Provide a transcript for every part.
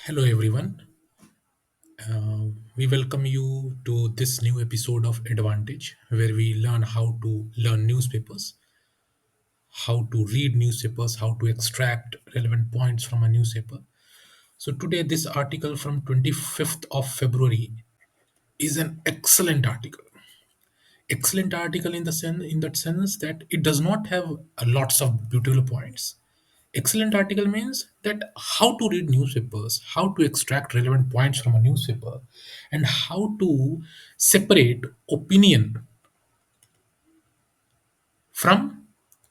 Hello, everyone. We welcome you to this new episode of Advantage, where we learn how to learn newspapers, how to read newspapers, how to extract relevant points from a newspaper. So, today, this article from 25th of February is an excellent article. Excellent article in that sense that it does not have lots of beautiful points. Excellent article means that how to read newspapers, how to extract relevant points from a newspaper, and how to separate opinion from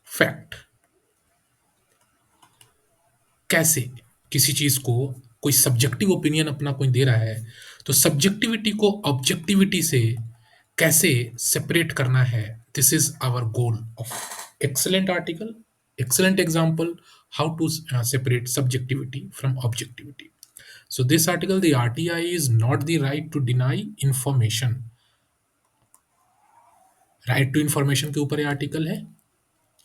fact. कैसे किसी चीज को कोई subjective opinion अपना कोई दे रहा है, तो सब्जेक्टिविटी को ऑब्जेक्टिविटी से कैसे सेपरेट करना है, this is our goal of excellent article, excellent example how to separate subjectivity from objectivity. So this article, the RTI is not the right to deny information. Right to information के ऊपर ये article है.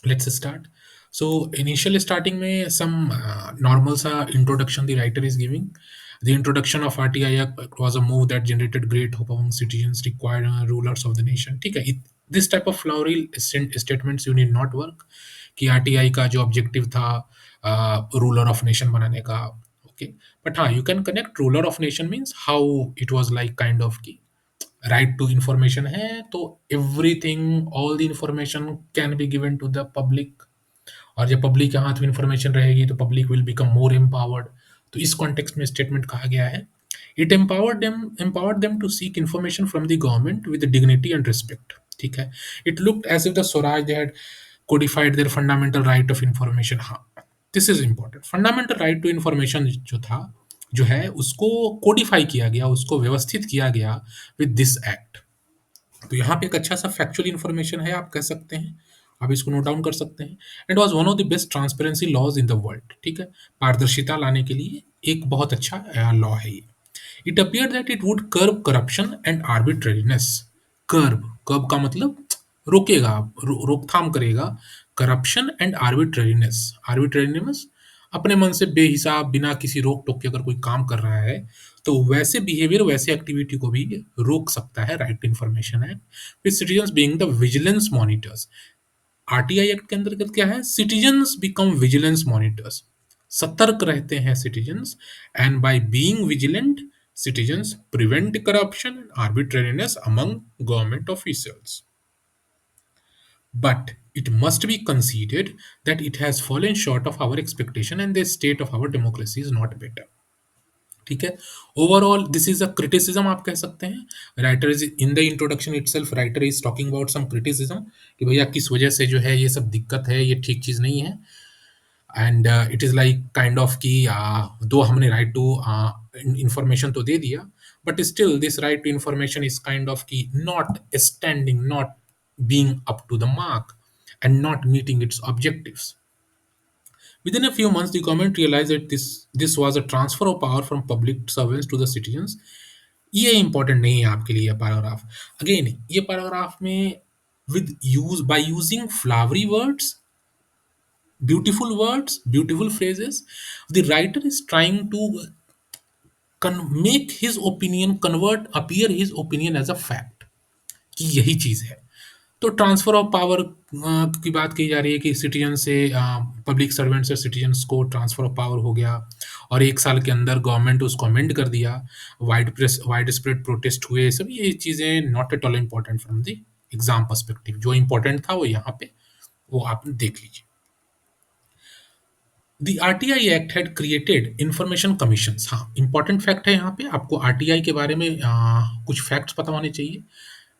Let's start. So initial starting में some normal सा introduction the writer is giving. The introduction of RTI act was a move that generated great hope among citizens required rulers of the nation. ठीक है, this type of flowery statements you need not work. कि RTI का जो objective था ruler of nation बनाने का. Okay, but हाँ, you can connect ruler of nation means how it was like kind of की राइट टू इंफॉर्मेशन है, तो everything all the information can be given to the public. और जब public के हाथ में इंफॉर्मेशन रहेगी तो public will become more empowered. तो इस कॉन्टेक्स्ट में स्टेटमेंट कहा गया है, it empowered them to seek information from the government with dignity and respect. ठीक है, it looked as if the Swaraj they had codified their fundamental right of information. हाँ, this is important. Fundamental right to information जो था, जो है, उसको Codify किया गया, उसको व्यवस्थित किया गया विद दिस एक्ट. तो यहाँ पे एक अच्छा सा फैक्चुअल इन्फॉर्मेशन है, आप कह सकते हैं. आप इसको नोट डाउन कर सकते हैं. It was one of the best transparency laws in the world. ठीक है, पारदर्शिता लाने के लिए एक बहुत अच्छा लॉ है ये. It appear that it would curb corruption and arbitrariness. Curb curb का मतलब रोकेगा, रोकथाम करेगा. Corruption and arbitrariness. आर्बिट्रेरीनेस अपने मन से बेहिसाब बिना किसी रोक टोक के अगर कोई काम कर रहा है, तो वैसे बिहेवियर, वैसे एक्टिविटी को भी रोक सकता है right to information act. With citizens being the vigilance monitors. RTI act के अंतर्गत क्या है, सिटीजंस बिकम विजिलेंस मॉनिटर्स. सतर्क रहते हैं citizens, and by being vigilant citizens prevent corruption and arbitrariness among government officials. But it must be conceded that it has fallen short of our expectation and the state of our democracy is not better. ठीक है, overall this is a criticism आप कह सकते हैं. Writer is in the introduction itself, writer is talking about some criticism कि भैया किस वजह से जो है ये सब दिक्कत है, ये ठीक चीज नहीं है. And it is like kind of कि दो हमने राइट टू इंफॉर्मेशन तो दे दिया, but still this right to information is kind of की not standing, not being up to the mark and not meeting its objectives. Within a few months, the government realized that this was a transfer of power from public servants to the citizens. ये important नहीं है आपके लिए paragraph. Again ये paragraph में with use by using flowery words, beautiful phrases, the writer is trying to make his opinion appear his opinion as a fact कि यही चीज है. तो ट्रांसफर ऑफ पावर की बात की जा रही है कि सिटीजन से, पब्लिक सर्वेंट से सिटीजन्स को ट्रांसफर ऑफ पावर हो गया, और 1 साल के अंदर गवर्नमेंट उसको अमेंड कर दिया. वाइड स्प्रेड प्रोटेस्ट हुए, सब ये चीज़ें not at all important from the exam perspective. जो इम्पोर्टेंट था वो यहाँ पे, वो आप देख लीजिए. The RTI act had created information commissions. हाँ, इंपॉर्टेंट फैक्ट है यहाँ पे, आपको आरटीआई के बारे में कुछ फैक्ट्स पता होने चाहिए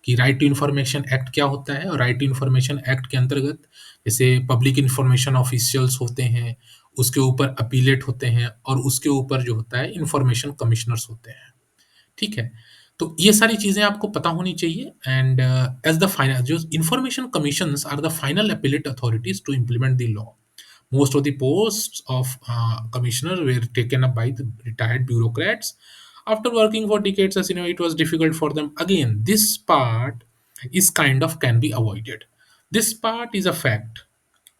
कि राइट टू इन्फॉर्मेशन एक्ट क्या होता है. और राइट टू इन्फॉर्मेशन एक्ट के अंतर्गत जैसे पब्लिक इन्फॉर्मेशन ऑफिशियल्स होते हैं, उसके ऊपर अपीलेट होते हैं, और उसके ऊपर जो होता है इन्फॉर्मेशन कमिश्नर्स होते हैं. ठीक है, तो ये सारी चीज़ें आपको पता होनी चाहिए. एंड एज द फाइनल, जो information commissions are the final appellate authorities to implement the law. Most of the posts of commissioner were taken up by the retired bureaucrats. After working for decades, as you know, it was difficult for them. Again, this part is kind of can be avoided. This part is a fact.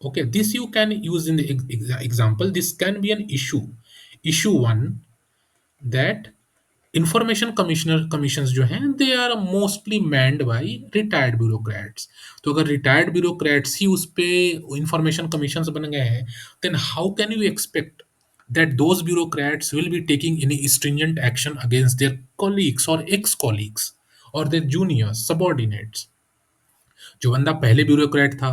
Okay, this you can use in the example. This can be an issue. Issue one. That information commissioner commissions जो हैं they are mostly manned by retired bureaucrats. तो अगर retired bureaucrats ही उस पे information commissions बन गए हैं, then how can you expect that those bureaucrats will be taking any stringent action against their colleagues or ex-colleagues or their juniors, subordinates? जो बंदा पहले ब्यूरोक्रेट था,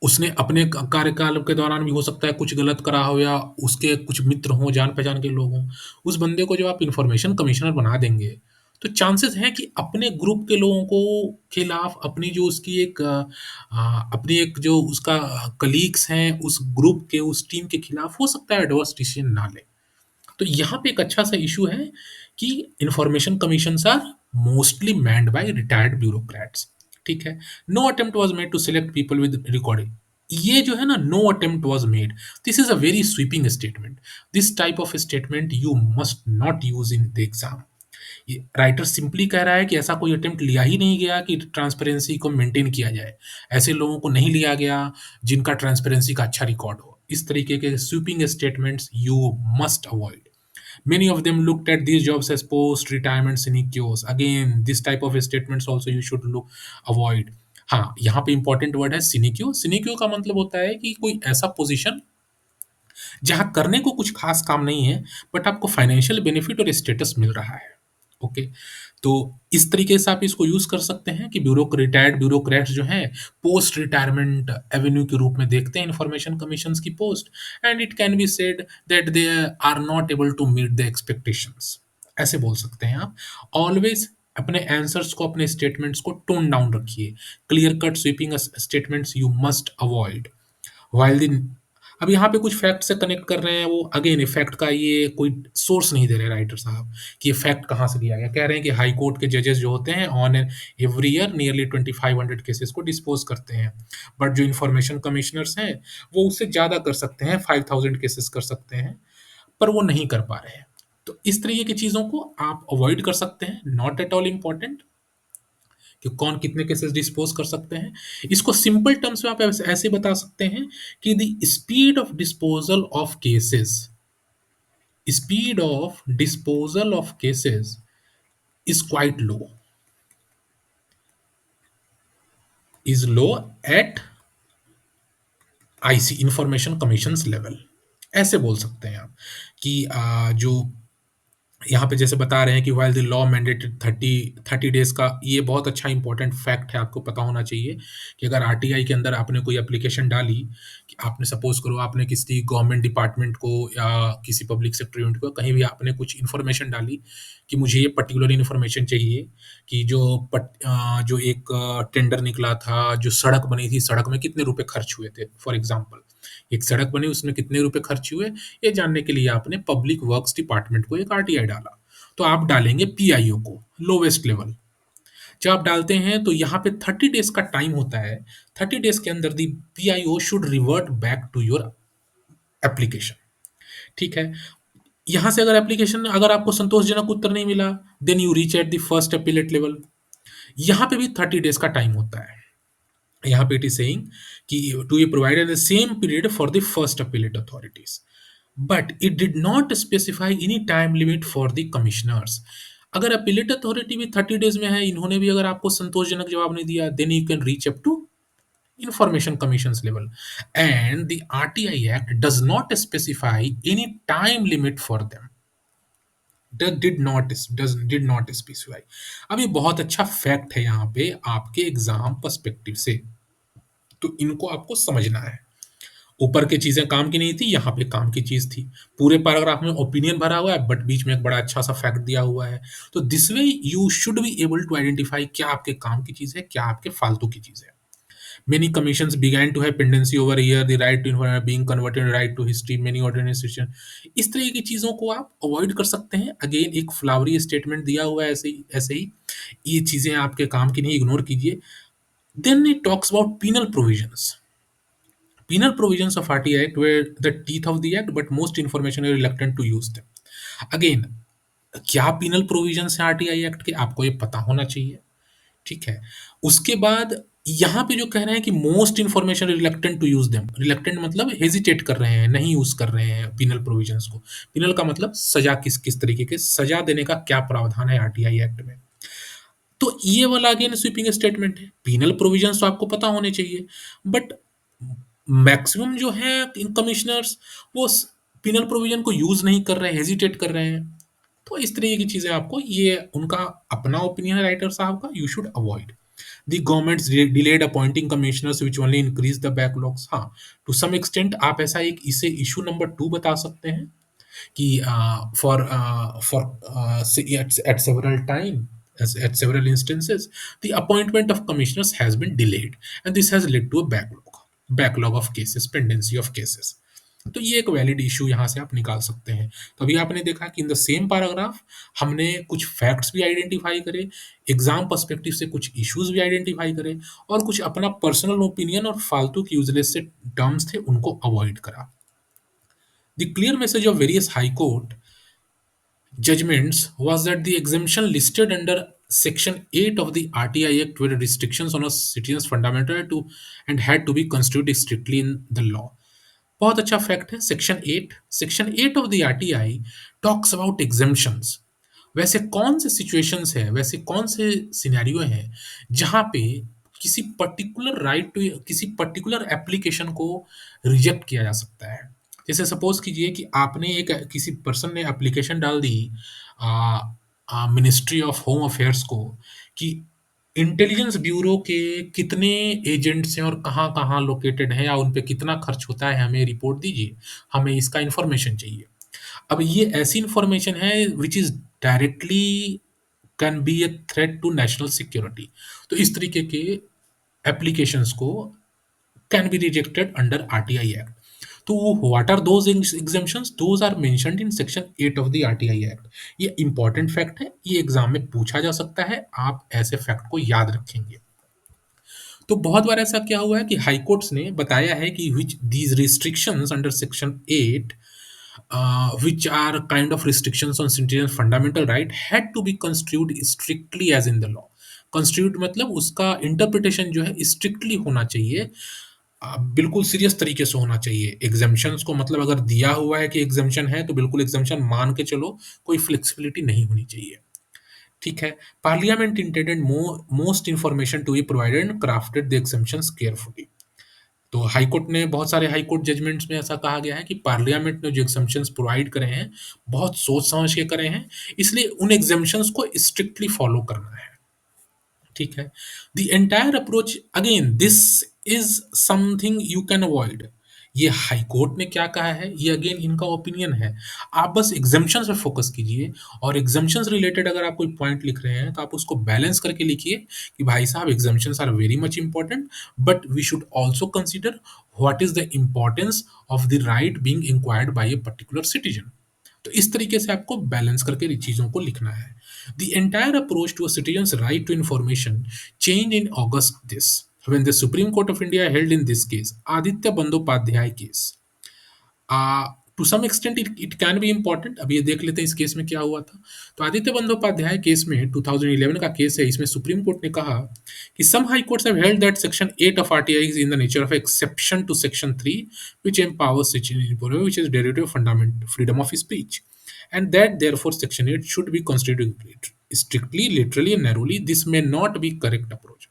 उसने अपने कार्यकाल के दौरान भी हो सकता है कुछ गलत करा हो या उसके कुछ मित्र हों, जान-पहचान के लोग हों। उस बंदे को जब आप इन्फॉर्मेशन कमिश्नर बना देंगे, तो चांसेस हैं कि अपने ग्रुप के लोगों को खिलाफ अपनी जो उसकी एक अपनी एक जो उसका कलीग्स हैं, उस ग्रुप के, उस टीम के खिलाफ हो सकता है एडवर्स डिसीजन ना ले। तो यहाँ पे एक अच्छा सा इश्यू है कि information commissions are mostly manned by retired bureaucrats. ठीक है। No attempt was made to select people with recording. ये जो है ना, no attempt was made, this is a very sweeping statement. This type of statement you must not use in the exam. ये writer simply कह रहा है कि ऐसा कोई अटेम्प्ट लिया ही नहीं गया कि ट्रांसपेरेंसी को मेंटेन किया जाए। ऐसे लोगों को नहीं लिया गया जिनका ट्रांसपेरेंसी का अच्छा रिकॉर्ड हो। इस तरीके के sweeping statements you must avoid. Many of them looked at these jobs as post-retirement sinecures. Again, this type of statements also you should look avoid. हाँ, यहाँ पे इंपॉर्टेंट वर्ड है सिनिक्यू। सिनिक्यू का मतलब होता है कि कोई ऐसा पोजीशन जहाँ करने को कुछ खास काम नहीं है, बट आपको फाइनेंशियल बेनिफिट और स्टेटस मिल रहा है। ओके। तो इस तरीके से आप इसको यूज कर सकते हैं कि रिटायर्ड ब्यूरोक्रेट्स जो हैं पोस्ट रिटायरमेंट एवेन्यू के रूप में देखते हैं इंफॉर्मेशन कमीशन की post, and it can be said that they are not able to meet the expectations. ऐसे बोल सकते हैं आप। ऑलवेज अपने आंसर्स को, अपने स्टेटमेंट्स को टोन डाउन रखिए। Clear cut sweeping statements you must avoid. While the अब यहाँ पे कुछ फैक्ट से कनेक्ट कर रहे हैं वो। अगेन ये फैक्ट का ये कोई सोर्स नहीं दे रहे राइटर साहब कि ये फैक्ट कहाँ से लिया गया। कह रहे हैं कि हाई कोर्ट के जजेस जो होते हैं on an every year nearly 2500 cases को डिस्पोज करते हैं, बट जो इंफॉर्मेशन कमिश्नर्स हैं वो उससे ज़्यादा कर सकते हैं, 5000 केसेस कर सकते हैं, पर वो नहीं कर पा रहे हैं। तो इस तरीके की चीज़ों को आप अवॉइड कर सकते हैं। नॉट एट ऑल इम्पॉर्टेंट कि कौन कितने केसेस डिस्पोज कर सकते हैं। इसको सिंपल टर्म्स में आप ऐसे बता सकते हैं कि the speed of disposal of cases is quite low, is low at IC information commission level. ऐसे बोल सकते हैं आप कि जो यहाँ पे जैसे बता रहे हैं कि while the law mandated 30 days का, ये बहुत अच्छा इंपॉर्टेंट फैक्ट है, आपको पता होना चाहिए कि अगर आरटीआई के अंदर आपने कोई एप्लीकेशन डाली, कि आपने सपोज करो आपने किसी गवर्नमेंट डिपार्टमेंट को या किसी पब्लिक सेक्टर यूनिट को कहीं भी आपने कुछ इन्फॉर्मेशन डाली कि मुझे ये पर्टिकुलर इन्फॉर्मेशन चाहिए कि जो एक टेंडर निकला था, जो सड़क बनी थी, सड़क में कितने रुपए खर्च हुए थे, फॉर एग्जाम्पल एक सड़क बनी उसमें कितने रुपए खर्च हुए, ये जानने के लिए आपने पब्लिक वर्क्स डिपार्टमेंट को एक आरटीआई डाला। तो आप डालेंगे पीआईओ को, लोवेस्ट लेवल। जब आप डालते हैं तो यहाँ पे 30 डेज का टाइम होता है। 30 डेज के अंदर the PIO should revert back to your application. ठीक है। यहाँ से अगर एप्लीकेशन, अगर आपको संतोषजनक उत्तर नहीं मिला, then you reach at the first appellate level. यहाँ पे भी 30 डेज का टाइम होता है। यहाँ पे इट इज सेइंग कि to be provided the same period for the first appellate authorities, but it did not specify any time limit for the commissioners. अगर अपीलेट अथॉरिटी भी 30 डेज में है, इन्होंने भी अगर आपको संतोषजनक जवाब नहीं दिया, then you can reach up to information commissions level, and the RTI Act does not specify any time limit for them. Did not specify। अब ये बहुत अच्छा फैक्ट है यहाँ पे आपके एग्जाम पर्सपेक्टिव से, तो इनको आपको समझना है। ऊपर की चीजें काम की नहीं थी, यहाँ पे काम की चीज थी। पूरे पैराग्राफ में ओपिनियन भरा हुआ है, बट बीच में एक बड़ा अच्छा सा फैक्ट दिया हुआ है। तो this way you should be able to identify क्या आपके काम की चीज है, क्या आपके फालतू की चीज है। Many commissions began to have pendency over a year, the right to information being converted right to history, many organization। इस तरह की चीज़ों को आप अवॉइड कर सकते हैं। अगेन एक फ्लावरी स्टेटमेंट दिया हुआ है, ऐसे ही ये चीज़ें आपके काम की नहीं, इग्नोर कीजिए। Then it talks about penal provisions. Penal provisions of RTI Act were the teeth of the act, but most information are reluctant to use them. Again, क्या पीनल प्रोविजंस है आरटीआई एक्ट के, आपको ये पता होना चाहिए। ठीक है। उसके बाद यहाँ पे जो कह रहे हैं कि most information reluctant to use them, reluctant मतलब हेजिटेट कर रहे हैं, नहीं यूज कर रहे हैं पिनल प्रोविजंस को। पिनल का मतलब सजा, किस किस तरीके के सजा देने का क्या प्रावधान है आरटीआई एक्ट में। तो ये वाला अगेन स्वीपिंग स्टेटमेंट है, पिनल प्रोविजंस तो आपको पता होने चाहिए, बट मैक्सिमम जो है कमिश्नर्स वो पिनल प्रोविजन को यूज नहीं कर रहे हैं, हेजिटेट कर रहे हैं। तो इस तरीके की चीजें आपको, ये उनका अपना ओपिनियन है राइटर साहब का, you should avoid. The governments delayed appointing commissioners which only increase the backlogs. हाँ, टू सम एक्सटेंट आप ऐसा एक इसे इशू नंबर 2 बता सकते हैं कि at several time, as at several instances, the appointment of commissioners has been delayed and this has led to a backlog of cases, pendency of cases. तो ये एक वैलिड इशू यहाँ से आप निकाल सकते हैं। तो अभी आपने देखा कि इन द सेम पैराग्राफ हमने कुछ फैक्ट्स भी आइडेंटिफाई करे, एग्जाम पर्सपेक्टिव से कुछ इश्यूज भी आइडेंटिफाई करे, और कुछ अपना पर्सनल ओपिनियन और फालतू की यूजलेस से टर्म्स थे उनको अवॉइड करा। The clear message of various High Court judgments was that the exemption listed under Section 8 of the RTI Act were restrictions on a citizen's fundamental right to and had to be construed strictly in the law. बहुत अच्छा fact है। Section 8 of the RTI talks about exemptions. वैसे कौन से situations है, वैसे कौन से सिनेरियो हैं जहां पे किसी पर्टिकुलर राइट टू, किसी पर्टिकुलर एप्लीकेशन को रिजेक्ट किया जा सकता है। जैसे सपोज कीजिए कि आपने एक किसी पर्सन ने एप्लीकेशन डाल दी मिनिस्ट्री ऑफ होम अफेयर्स को कि इंटेलिजेंस ब्यूरो के कितने एजेंट्स हैं और कहाँ-कहाँ लोकेटेड हैं या उन पे कितना खर्च होता है, हमें रिपोर्ट दीजिए, हमें इसका इन्फॉर्मेशन चाहिए। अब ये ऐसी इन्फॉर्मेशन है which is directly can be a threat to national security. तो इस तरीके के एप्लीकेशंस को can be rejected under RTI act. तो what are those exemptions? Those are mentioned in section 8 of the RTI act. ये important fact है, ये exam में पूछा जा सकता है, आप ऐसे फैक्ट को याद रखेंगे। तो बहुत बार ऐसा क्या हुआ है कि हाई कोर्ट्स ने बताया है कि which these restrictions under section 8 which are kind of restrictions on citizens fundamental right had to be construed strictly as in the law। construed मतलब उसका इंटरप्रिटेशन जो है स्ट्रिक्टली होना चाहिए, बिल्कुल सीरियस तरीके से होना चाहिए। एग्जाम्पशंस को मतलब अगर दिया हुआ है कि एग्जाम्पशन है तो बिल्कुल एग्जाम्पशन मान के चलो, कोई फ्लेक्सिबिलिटी नहीं होनी चाहिए। ठीक है। Parliament intended most information to be provided and crafted the exemptions carefully. तो हाई कोर्ट ने, बहुत सारे हाई कोर्ट जजमेंट्स में ऐसा कहा गया है कि पार्लियामेंट ने जो एग्जाम्पशंस प्रोवाइड करे हैं बहुत सोच समझ के करे हैं, इसलिए उन एग्जाम्पशंस को स्ट्रिक्टली फॉलो करना है। ठीक है। The entire approach, again this is something you can avoid. ये हाई कोर्ट ने क्या कहा है, ये अगेन इनका ओपिनियन है। आप बस एग्जाम्पशंस पे फोकस कीजिए, और एग्जाम्पशंस रिलेटेड अगर आप कोई पॉइंट लिख रहे हैं तो आप उसको बैलेंस करके लिखिए कि भाई साहब exemptions are very much important, but we should also consider what is the importance of the right being inquired by a particular citizen. तो इस तरीके से आपको बैलेंस करके चीजों को लिखना है। The entire approach to a citizen's right to information changed in August this, when the Supreme Court of India held in this case, Aditya Bandyopadhyay case. To some extent it can be important. अब ये देख लेते हैं इस case में क्या हुआ था। तो आदित्य बंदोपाध्याय केस में 2011 का केस है, इसमें सुप्रीम कोर्ट ने कहा कि some high courts have held that section 8 of RTI is in the nature of exception to section 3 which empowers citizen which is derivative fundament freedom of speech, and that therefore section 8 should be considered strictly, literally and narrowly. This may not be correct approach।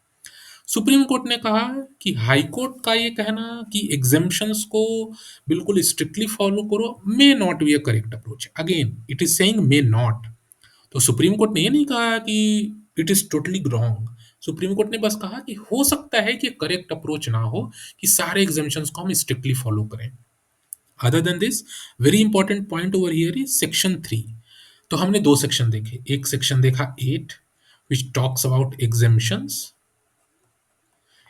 Supreme court ने कहा कि high court का ये कहना कि exemptions को बिल्कुल strictly follow करो may not be a correct approach. Again it is saying may not. तो सुप्रीम कोर्ट ने ये नहीं कहा कि it is totally wrong. Supreme court ने बस कहा कि हो सकता है कि करेक्ट अप्रोच ना हो कि सारे एग्जेम्पशंस को हम स्ट्रिक्टली फॉलो करें। Other than this, very important point over here is section 3। तो हमने दो सेक्शन देखे, एक सेक्शन देखा 8 विच टॉक्स अबाउट एग्जेम्पशंस,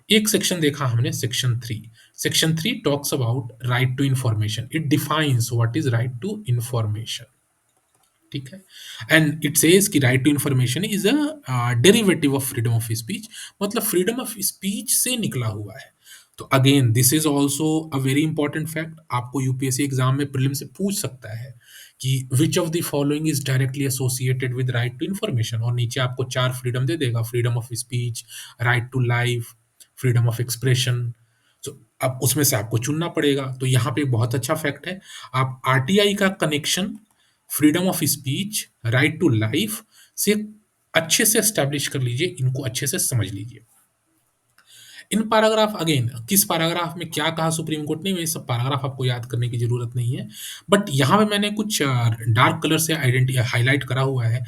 एक सेक्शन देखा हमने section 3। Section 3 talks about right to information, it defines what is right to information. ठीक है। एंड इट सेज कि right to information is a derivative of freedom of speech, मतलब freedom of speech से निकला हुआ है। तो again this is also a very important fact, आपको यूपीएससी एग्जाम में प्रीलिम से पूछ सकता है कि which of the following is directly associated with right to information, और नीचे आपको 4 फ्रीडम दे देगा, freedom of speech, right to life, freedom of expression. तो अब उसमें से आपको चुनना पड़ेगा। तो यहाँ पे बहुत अच्छा फैक्ट है, आप आरटीआई का connection freedom of speech, right to life से अच्छे से एस्टैब्लिश कर लीजिए, इनको अच्छे से समझ लीजिए। इन पैराग्राफ अगेन, किस पैराग्राफ में क्या कहा सुप्रीम कोर्ट ने, ये सब पैराग्राफ आपको याद करने की जरूरत नहीं है। बट यहाँ पे मैंने कुछ डार्क कलर से आइडेंटि हाईलाइट करा हुआ है।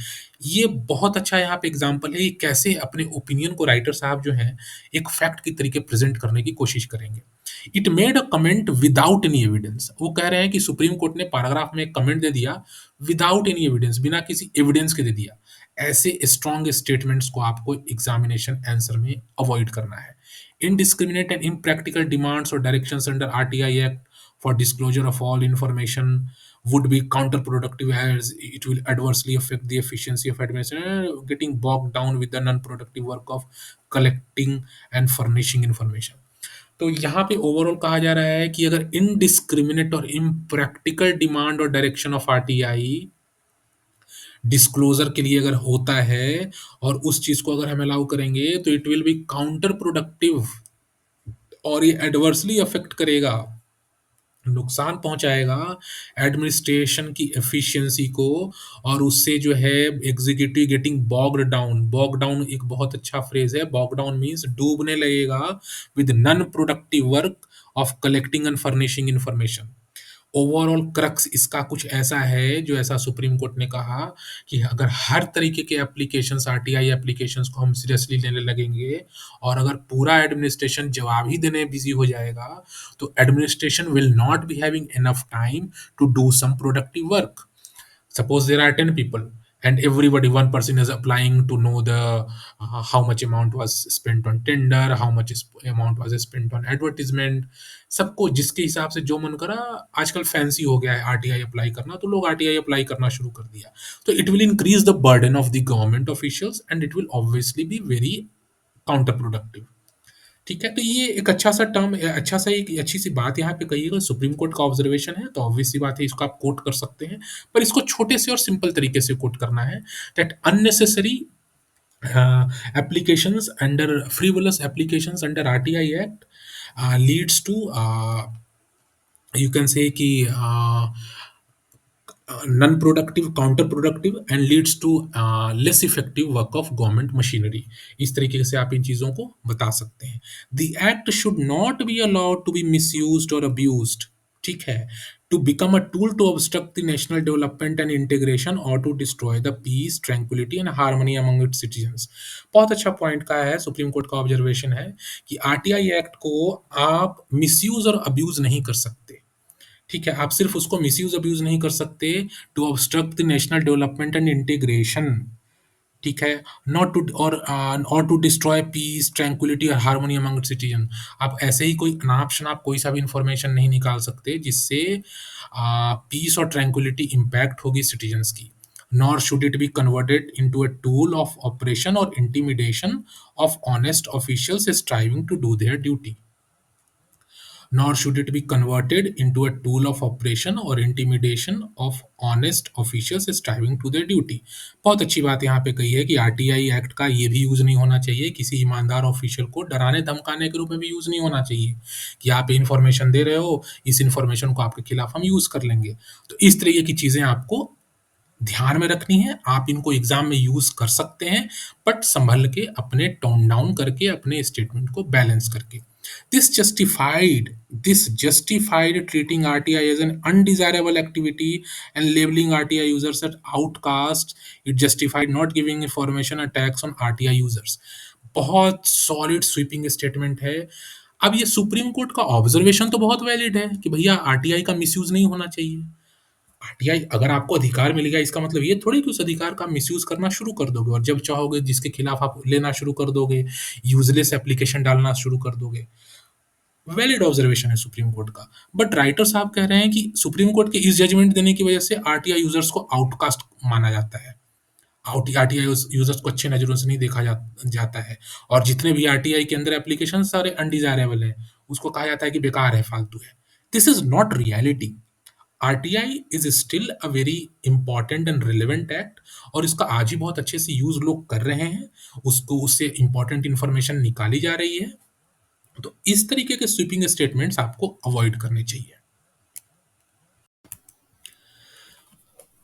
ये बहुत अच्छा यहाँ पे एग्जांपल है, ये कैसे अपने ओपिनियन को राइटर साहब जो हैं एक फैक्ट की तरीके प्रेजेंट करने की कोशिश करेंगे। It made a comment without any evidence. वो कह रहे हैं कि सुप्रीम कोर्ट ने पैराग्राफ में एक कमेंट दे दिया विदाउट एनी एविडेंस, बिना किसी एविडेंस के दे दिया। ऐसे स्ट्रॉन्ग स्टेटमेंट्स को आपको एग्जामिनेशन आंसर में अवॉइड करना है। Indiscriminate and impractical demands or directions under RTI Act for disclosure of all information would be counterproductive, as it will adversely affect the efficiency of administration, getting bogged down with the non-productive work of collecting and furnishing information. तो यहाँ पे overall कहा जा रहा है कि अगर indiscriminate और इम्प्रैक्टिकल डिमांड और डायरेक्शन ऑफ आरटीआई डिस्क्लोजर के लिए अगर होता है और उस चीज को अगर हम अलाउ करेंगे, तो it will be counter productive और ये एडवर्सली अफेक्ट करेगा, नुकसान पहुंचाएगा एडमिनिस्ट्रेशन की एफिशिएंसी को। और उससे जो है executive getting bogged down, bog down एक बहुत अच्छा फ्रेज है, बॉग डाउन मीन्स डूबने लगेगा with non productive work of collecting and furnishing information. Overall crux इसका कुछ ऐसा है, जो ऐसा सुप्रीम कोर्ट ने कहा कि अगर हर तरीके के एप्लीकेशंस, आरटीआई एप्लीकेशंस को हम सीरियसली लेने लगेंगे और अगर पूरा एडमिनिस्ट्रेशन जवाब ही देने बिजी हो जाएगा, तो administration will not be having enough time to do some productive work. Suppose there are 10 people and everybody, one person is applying to know the how much amount was spent on tender, how much amount was spent on advertisement। सबको जिसके हिसाब से जो मन करा, आजकल fancy हो गया है आरटीआई अप्लाई करना, तो लोग आरटीआई अप्लाई करना शुरू कर दिया। तो it will increase the burden of the government officials and it will obviously be very counter productive. ठीक है, तो ये एक अच्छा सा टर्म, अच्छा सा एक अच्छी सी बात यहाँ पे कही है। सुप्रीम कोर्ट का ऑब्जर्वेशन है तो ऑब्वियस सी बात है, इसको आप कोट कर सकते हैं, पर इसको छोटे से और सिंपल तरीके से कोट करना है। That unnecessary applications under frivolous applications under RTI Act leads to you can say कि non productive, counter productive and leads to less effective work of government machinery। इस तरीके से आप इन चीजों को बता सकते हैं। The act should not be allowed to be misused or abused, ठीक है, to become a tool to obstruct the national development and integration or to destroy the peace, tranquility and harmony among its citizens। बहुत अच्छा point का है, supreme court का observation है कि RTI act को आप मिसयूज और अब्यूज नहीं कर सकते। ठीक है, आप सिर्फ उसको मिसयूज अब्यूज नहीं कर सकते to obstruct the national development and integration. ठीक है, नॉट टू और टू डिस्ट्रॉय पीस, ट्रैंक्विलिटी और हार्मोनी अमंग सिटीजन। आप ऐसे ही कोई अनाप शनाप कोई सा भी इंफॉर्मेशन नहीं निकाल सकते जिससे पीस और ट्रैंक्विलिटी इंपैक्ट होगी सिटीजन्स की। Nor should it be converted into a tool of operation और intimidation of honest officials striving to do their duty. Nor should it be converted into a tool of oppression or intimidation of honest officials striving to their duty। बहुत अच्छी बात यहाँ पे कही है कि RTI act का ये भी यूज नहीं होना चाहिए, किसी ईमानदार ऑफिशियल को डराने धमकाने के रूप में भी यूज नहीं होना चाहिए कि आप इंफॉर्मेशन दे रहे हो, इस इंफॉर्मेशन को आपके खिलाफ हम यूज कर लेंगे। तो इस तरीके की चीजें आपको ध्यान में रखनी है। आप इनको एग्जाम में यूज कर सकते हैं, बट संभल के, अपने टोन डाउन करके, अपने स्टेटमेंट को बैलेंस करके। This justified treating RTI as an undesirable activity and labeling RTI users as outcasts। It justified not giving information or tax on RTI users। बहुत सॉलिड स्वीपिंग स्टेटमेंट है। अब ये supreme court का observation तो बहुत valid है कि भैया आरटीआई का मिसयूज नहीं होना चाहिए। आरटीआई, अगर आपको अधिकार मिल गया, इसका मतलब ये थोड़ी कि उस अधिकार का मिसयूज करना शुरू कर दोगे और जब चाहोगे जिसके खिलाफ आप लेना शुरू कर दोगे, यूजलेस एप्लीकेशन डालना शुरू कर दोगे। वैलिड ऑब्जर्वेशन है सुप्रीम कोर्ट का। बट राइटर साहब कह रहे हैं कि सुप्रीम कोर्ट के इस जजमेंट देने की वजह से आरटीआई यूजर्स को आउटकास्ट माना जाता है। आरटीआई यूजर्स को अच्छे नजरों से नहीं देखा जाता है, और जितने भी आरटीआई के अंदर एप्लीकेशन सारे अनडिजायरेबल हैं, उसको कहा जाता है कि बेकार है, फालतू है। This is not reality. RTI is still a very important and relevant act, और इसका आज ही बहुत अच्छे से यूज लोग कर रहे हैं। उसको उससे इंपॉर्टेंट इंफॉर्मेशन निकाली जा रही है। तो इस तरीके के स्वीपिंग स्टेटमेंट्स आपको अवॉइड करने चाहिए।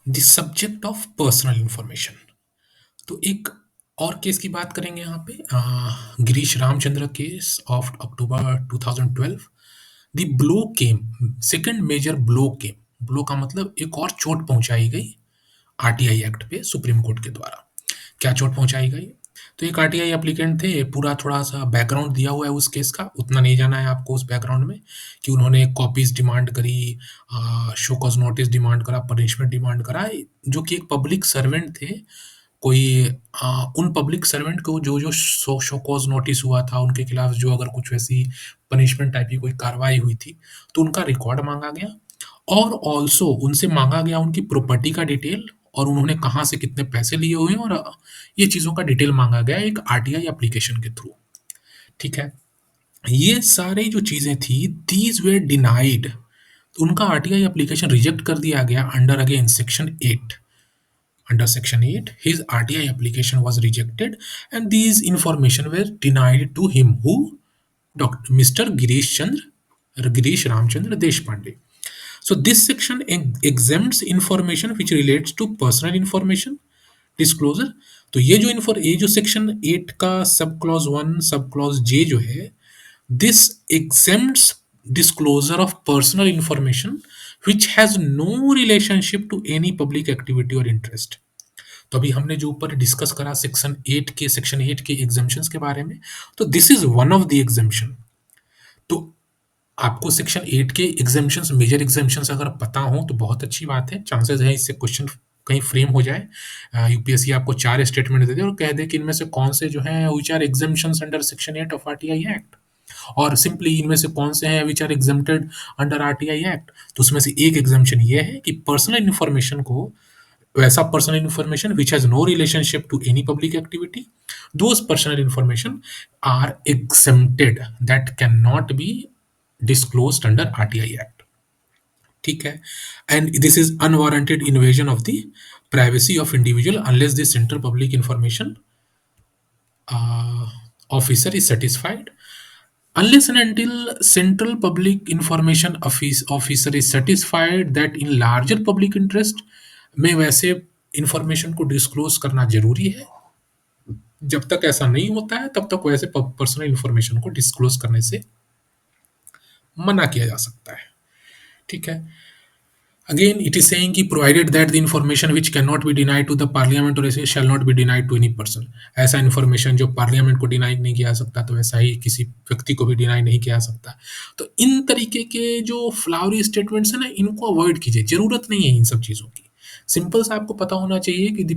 The subject of personal information. तो एक और केस की बात करेंगे यहाँ पे, Girish Ramchandra case of October 2012। The blow came, second major blow came, blow का मतलब एक और चोट पहुंचाई गई आरटीआई एक्ट पे सुप्रीम कोर्ट के द्वारा। क्या चोट पहुंचाई गई? तो एक आरटीआई एप्लीकेंट थे, पूरा थोड़ा सा बैकग्राउंड दिया हुआ है उस केस का, उतना नहीं जाना है आपको उस बैकग्राउंड में, कि उन्होंने कॉपीज डिमांड करी, शो कॉज नोटिस डिमांड करा, पनिशमेंट डिमांड करा, जो कि एक पब्लिक सर्वेंट थे। कोई उन पब्लिक सर्वेंट को जो जो शो कॉज नोटिस हुआ था उनके खिलाफ, जो अगर कुछ वैसी पनिशमेंट टाइप की कोई कार्रवाई हुई थी, तो उनका रिकॉर्ड मांगा गया, और ऑल्सो उनसे मांगा गया उनकी प्रॉपर्टी का डिटेल, और उन्होंने कहाँ से कितने पैसे लिए हुए हैं, और ये चीज़ों का डिटेल मांगा गया एक आरटीआई एप्लीकेशन के थ्रू। ठीक है, ये सारी जो चीज़ें थी, दीज वेर डिनाइड, उनका आरटीआई एप्लीकेशन रिजेक्ट कर दिया गया under again section 8। Under Section 8, his RTI application was rejected and these information were denied to him. Who? Dr. Mr. Girish Ramchandra Deshpande. So this section exempts information which relates to personal information disclosure. तो ये जो section 8 का sub clause 1 sub clause जे जो है, this exempts disclosure of personal information which has no relationship to any public activity or interest. तो अभी हमने जो ऊपर डिस्कस करा सेक्शन 8 के एग्जाम्पशंस के बारे में, तो this is one of the exemption. तो आपको सेक्शन 8 के एग्जाम्पशंस, मेजर एग्जाम्पशंस अगर पता हो तो बहुत अच्छी बात है, चांसेस है इससे क्वेश्चन कहीं फ्रेम हो जाए। यूपीएससी आपको 4 स्टेटमेंट दे दे और कह दे कि इनमें से कौन से जो है which are exemptions under section 8 of RTI act, और सिंपली इनमें से कौन से हैं which are exempted under RTI act. तो उसमें से एक एग्जाम्पशन ये है कि पर्सनल इन्फॉर्मेशन को, वैसा personal information which has no relationship to any public activity, those personal information are exempted, that can not be disclosed under RTI act. ठीक है, and this is unwarranted invasion of the privacy of individual unless the central public information officer is satisfied. Unless and until central public information officer is satisfied that in larger public interest में वैसे information को disclose करना जरूरी है, जब तक ऐसा नहीं होता है तब तक वैसे पर्सनल इंफॉर्मेशन को डिस्क्लोज करने से मना किया जा सकता है। ठीक है, अगेन इट इज सेइंग कि provided that the information which can not be denied to the parliament और ऐसे shall not be denied to any person. ऐसा इंफॉर्मेशन जो पार्लियामेंट को डिनाई नहीं किया जा सकता, तो वैसा ही किसी व्यक्ति को भी डिनाई नहीं किया जा सकता। तो इन तरीके के जो फ्लावरी स्टेटमेंट्स है ना, इनको अवॉइड कीजिए, जरूरत नहीं है इन सब चीज़ों की। सिंपल सा आपको पता होना चाहिए कि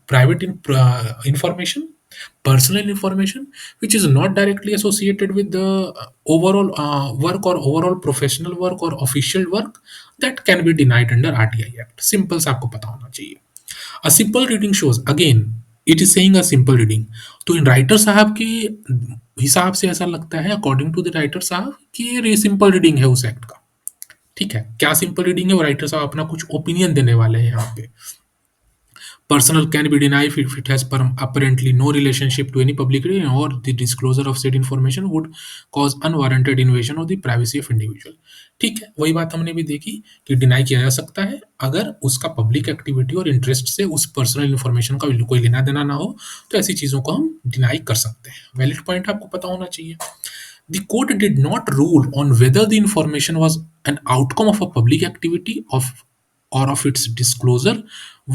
private information, personal information which is not directly associated with the overall work or overall professional work or official work, that can be denied under RTI Act. Simple सा आपको पता होना चाहिए। A simple reading shows, again it is saying a simple reading, तो in writer साहब के हिसाब से ऐसा लगता है, अकॉर्डिंग टू द राइटर साहब, कि ये सिंपल रीडिंग है उस एक्ट का। ठीक है, क्या सिंपल रीडिंग है, वो राइटर साहब अपना कुछ ओपिनियन देने वाले हैं यहाँ पे। Personal can be denied if it has apparently no relationship to any public reason, or the disclosure of said information would cause unwarranted invasion of the privacy of individual. ठीक है, वही बात हमने भी देखी कि डिनाई किया जा सकता है अगर उसका पब्लिक एक्टिविटी और इंटरेस्ट से उस पर्सनल इन्फॉर्मेशन का कोई लेना देना ना हो, तो ऐसी चीज़ों को हम डिनाई कर सकते हैं। वैलिड पॉइंट आपको पता होना चाहिए। The court did not rule on whether the information was an outcome of a public activity or of its disclosure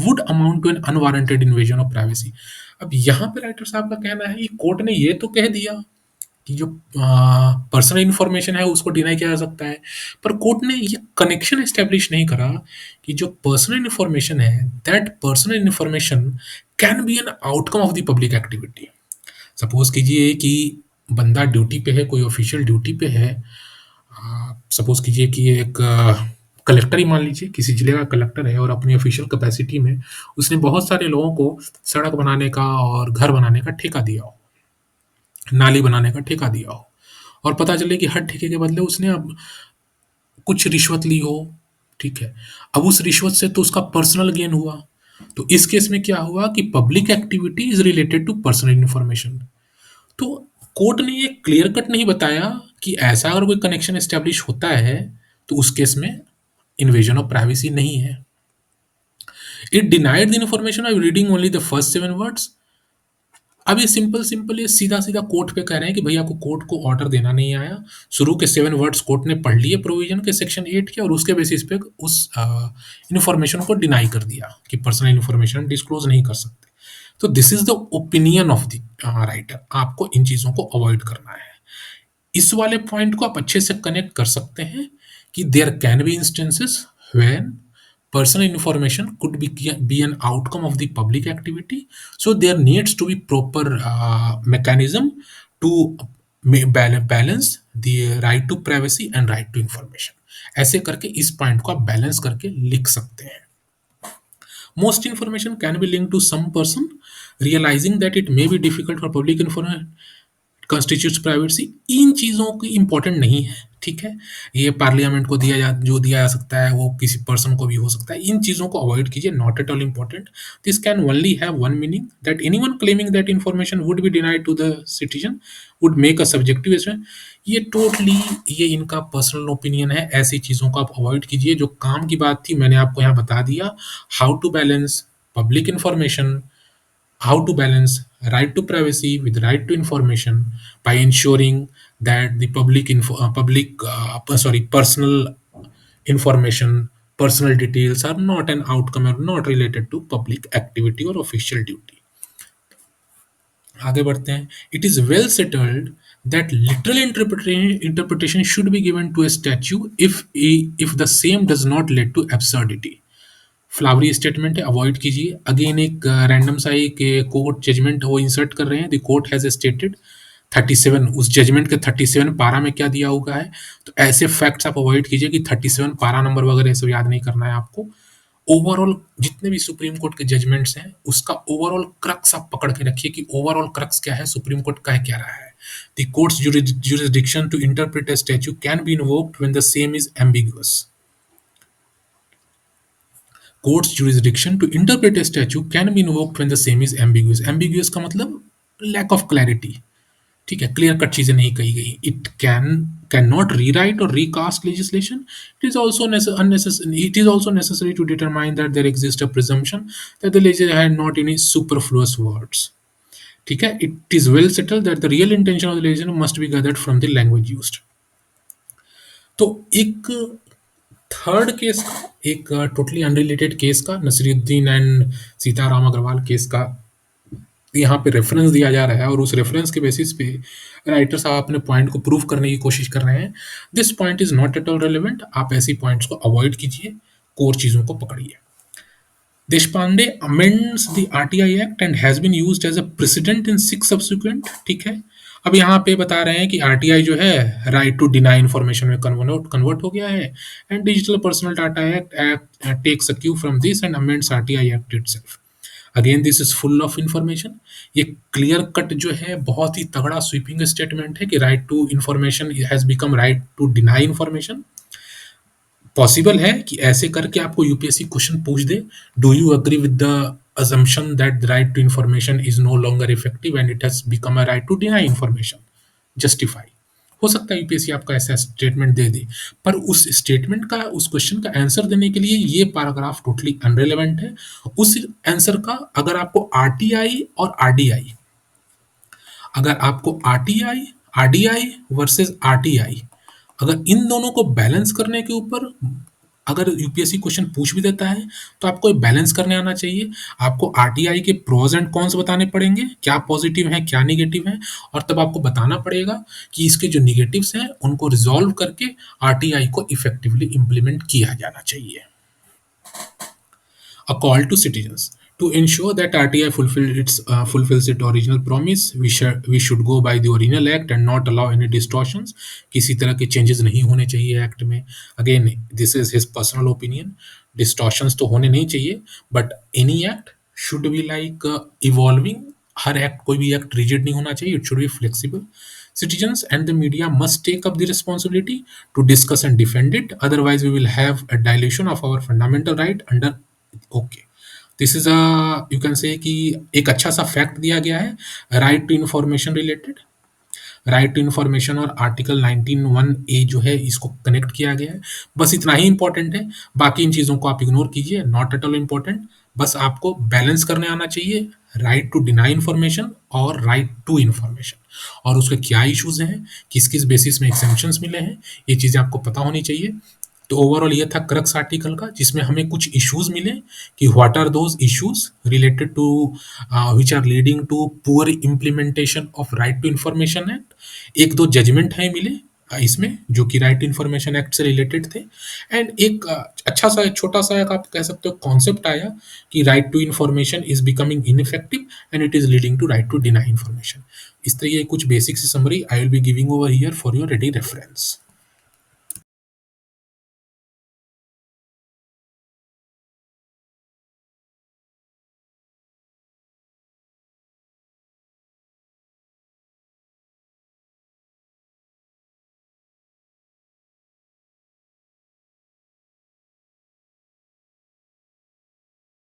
would amount to an unwarranted invasion of privacy. अब यहाँ पे राइटर साहब का कहना है कि कोर्ट ने ये तो कह दिया कि जो पर्सनल इंफॉर्मेशन है उसको डिनाई किया जा सकता है, पर कोर्ट ने ये कनेक्शन एस्टेब्लिश नहीं करा कि जो पर्सनल इंफॉर्मेशन है, that personal information can B an outcome of the public activity. Suppose कीजिए कि बंदा ड्यूटी पे है, कोई ऑफिशियल ड्यूटी पे है, सपोज कीजिए कि एक कलेक्टर ही मान लीजिए, किसी जिले का कलेक्टर है और अपनी ऑफिशियल कैपेसिटी में उसने बहुत सारे लोगों को सड़क बनाने का और घर बनाने का ठेका दिया हो, नाली बनाने का ठेका दिया हो, और पता चले कि हर ठेके के बदले उसने अब कुछ रिश्वत ली हो। ठीक है, अब उस रिश्वत से तो उसका पर्सनल गेन हुआ, तो इस केस में क्या हुआ कि public activity is related to personal information. तो कोर्ट ने ये क्लियर कट नहीं बताया कि ऐसा अगर कोई कनेक्शन एस्टेब्लिश होता है तो उस केस में इन्वेजन ऑफ प्राइवेसी नहीं है. It denied the information of reading only the first 7 words. अब ये सिंपल सिंपल ये सीधा सीधा कोर्ट पे कह रहे हैं कि भैया को कोर्ट को ऑर्डर देना नहीं आया. शुरू के 7 वर्ड्स कोर्ट ने पढ़ लिए प्रोविजन के सेक्शन 8 के, और उसके बेसिस पे उस इन्फॉर्मेशन को डिनाई कर दिया कि पर्सनल इन्फॉर्मेशन डिस्क्लोज नहीं कर सकते. तो this is the opinion of the writer. आपको इन चीज़ों को अवॉइड करना है. इस वाले पॉइंट को आप अच्छे से कनेक्ट कर सकते हैं कि there can be instances when personal information could be an outcome of the public activity, so there needs to be proper mechanism to balance the right to privacy and right to information. ऐसे करके इस point को आप balance करके लिख सकते हैं. Most information can be linked to some person, realizing that it may be difficult for public information constitutes privacy. इन चीज़ों की इंपॉर्टेंट नहीं है, ठीक है. ये पार्लियामेंट को जो दिया जा सकता है वो किसी पर्सन को भी हो सकता है. इन चीज़ों को अवॉइड कीजिए, not at all important. This can only have one meaning, that anyone claiming that information would be denied to the citizen would make a subjective assessment. ये टोटली ये इनका पर्सनल ओपिनियन है. ऐसी चीज़ों को आप अवॉइड कीजिए. जो काम की बात थी मैंने आपको यहाँ बता दिया. How to balance public information, how to balance right to privacy with right to information by ensuring that the personal information, personal details are not an outcome or not related to public activity or official duty. आगे बढ़ते हैं. It is well settled that literal interpretation should be given to a statute if the same does not lead to absurdity. Flowery statement है, avoid कीजिए. Again एक random सा एक court judgement वो insert कर रहे हैं. द कोर्ट हैज स्टेटेड 37, उस जजमेंट के 37 पारा में क्या दिया हुआ है. तो ऐसे फैक्ट्स आप अवॉइड कीजिए कि 37 पारा नंबर वगैरह सब याद नहीं करना है आपको. ओवरऑल जितने भी सुप्रीम कोर्ट के जजमेंट्स हैं उसका ओवरऑल क्रक्स आप पकड़ के रखिए कि ओवरऑल क्रक्स क्या है, सुप्रीम कोर्ट कह क्या रहा है. The courts jurisdiction to interpret a statute can be invoked when the same is ambiguous. Courts jurisdiction to interpret a statute can be invoked when the same is ambiguous. Ambiguous का मतलब lack of clarity, ठीक है, clear cut चीजें नहीं कही गई. It can not rewrite और recast legislation. It is also necessary to determine that there exists a presumption that the legislature had not any superfluous words. ठीक है. It is well settled that the real intention of the legislature must be gathered from the language used. तो एक third case का, एक totally unrelated case का, Naseeruddin and Sitaram Agarwal case का यहाँ पे रेफरेंस दिया जा रहा है, और उस रेफरेंस के बेसिस पे राइटर साहब अपने पॉइंट को प्रूव करने की कोशिश कर रहे हैं. This point is not at all relevant. आप ऐसी पॉइंट्स को अवॉइड कीजिए, कोर चीजों को पकड़िए. Deshpande amends the RTI act and has been used as a precedent in 6 subsequent. ठीक है. अब यहाँ पे बता रहे हैं कि आरटीआई जो है राइट टू डिनाई इन्फॉर्मेशन में कन्वर्ट हो गया है, and digital personal data act takes a cue from this and amends RTI act itself. Again this is full of information. ये क्लियर कट जो है बहुत ही तगड़ा स्वीपिंग स्टेटमेंट है कि right to information has become right to deny information. Possible है कि ऐसे करके आपको यूपीएससी क्वेश्चन पूछ दे, do you agree with the assumption that the right to information is no longer effective and it has become a right to deny information. Justify. हो सकता है यूपीएससी आपका ऐसा स्टेटमेंट दे दे, पर उस स्टेटमेंट का, उस क्वेश्चन का आंसर देने के लिए ये पैराग्राफ टोटली अनरिलेवेंट है. उस आंसर का अगर आपको आरटीआई और आरडीआई, अगर आपको आरटीआई आरडीआई वर्सेस आरटीआई, अगर इन दोनों को बैलेंस करने के ऊपर अगर यूपीएससी क्वेश्चन पूछ भी देता है तो आपको बैलेंस करने आना चाहिए. आपको आरटीआई के प्रोज एंड कॉन्स बताने पड़ेंगे, क्या पॉजिटिव है क्या निगेटिव है, और तब आपको बताना पड़ेगा कि इसके जो निगेटिव्स हैं उनको रिजॉल्व करके आरटीआई को इफेक्टिवली इंप्लीमेंट किया जाना चाहिए. A call to citizens. To ensure that RTI fulfills its original promise, we should go by the original act and not allow any distortions. किसी तरह के changes नहीं होने चाहिए एक्ट में. Again, this is his personal opinion. Distortions तो होने नहीं चाहिए, but any act should be like evolving. Her act, कोई भी एक्ट rigid नहीं होना चाहिए. It should be flexible. Citizens and the media must take up the responsibility to discuss and defend it. Otherwise, we will have a dilution of our fundamental right under. Okay, this is a, you can say कि एक अच्छा सा fact दिया गया है right to information related. Right to information और article 19(1)(a जो है इसको कनेक्ट किया गया है। बस इतना ही इंपॉर्टेंट है, बाकी इन चीज़ों को आप इग्नोर कीजिए, नॉट एट ऑल इम्पोर्टेंट। बस आपको बैलेंस करने आना चाहिए राइट टू डिनाई इन्फॉर्मेशन और राइट टू इन्फॉर्मेशन, और उसके क्या इश्यूज हैं, किस किस बेसिस में एग्जेम्पशंस मिले हैं, ये चीज़ें आपको पता होनी चाहिए। तो ओवरऑल ये था क्रक्स आर्टिकल का, जिसमें हमें कुछ इश्यूज मिले कि what are those issues related to which are leading to poor implementation of right to information act. एक दो जजमेंट है मिले इसमें जो कि राइट टू इन्फॉर्मेशन एक्ट से रिलेटेड थे। एंड एक अच्छा सा छोटा सा एक आप कह सकते हो कॉन्सेप्ट आया कि right to information is becoming ineffective and it is leading to right to deny information. इस तरह ये कुछ बेसिक सी summary I will be giving over here for your ready reference.